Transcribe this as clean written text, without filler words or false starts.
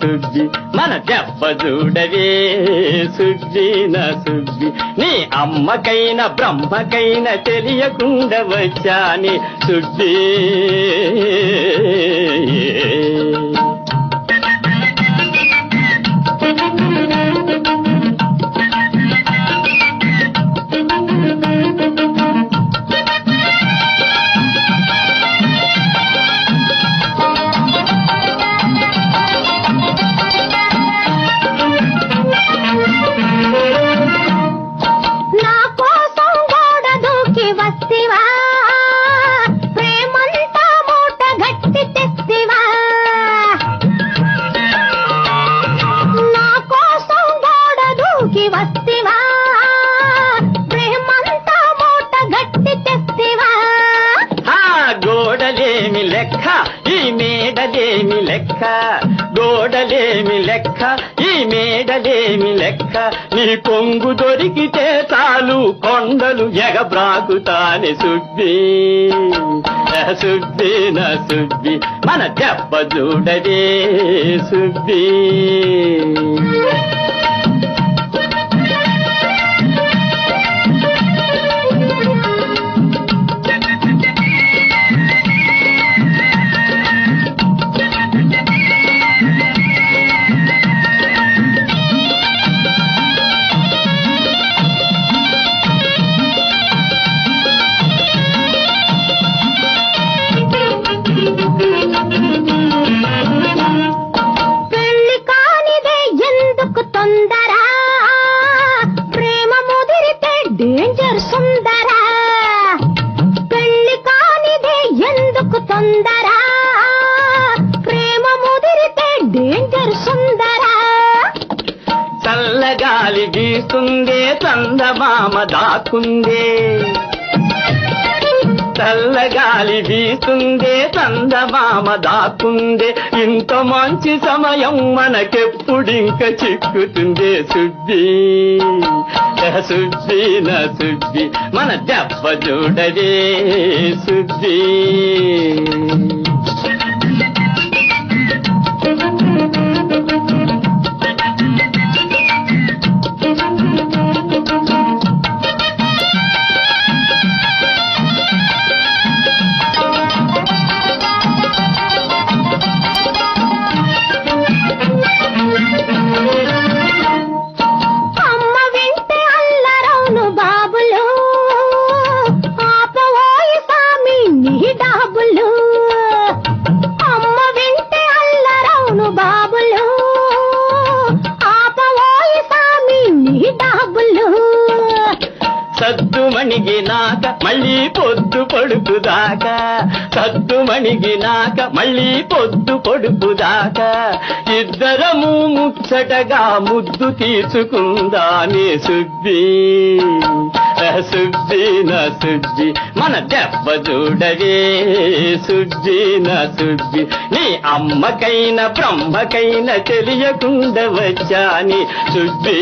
సుబ్బి మన దెబ్బ చూడవే సుబ్బి నా సుబ్బి నీ అమ్మకైనా బ్రహ్మకైనా తెలియకుండా వచ్చాని సుబ్బి గోడలేమి లెక్క ఈ మేడలేమి లెక్క గోడలేమి లెక్క ఈ మేడలేమి లెక్క నీ కొంగు దొరికితే చాలు కొండలు ఎగబ్రాకుతాని సుబ్బి సుబ్బి నా సుబ్బి మన దెబ్బ చూడదే సుబ్బి పెళ్లి కానిదే ఎందుకు తొందర ప్రేమ ముదిరితే డేంజర్ సుందర పెళ్లి కానిదే ఎందుకు తొందర ప్రేమ ముదిరితే డేంజర్ సుందర చల్లగాలి వీస్తుందే చందమామ దాక్కుందే చల్లగాలి వీస్తుందే చందమామ దాక్కుందే ఇంత మంచి సమయం మనకెప్పుడింక చిక్కుతుందే సుబ్బి సుబ్బి నా సుబ్బి మన దెబ్బ చూడదే సుబ్బి సద్దు మణిగినాక మళ్ళీ పొద్దు పొడుపుదాకా సద్దు మణిగినాక మళ్ళీ పొద్దు పొడుపుదాకా ఇద్దరము ముచ్చటగా ముద్దు తీసుకుందానే సుబ్బి సుబ్బి నా సుబ్బి మన దెబ్బ చూడవే సుబ్బి నా సుబ్బి నీ అమ్మకైనా బ్రహ్మకైనా తెలియకుండా వచ్చాని సుబ్బి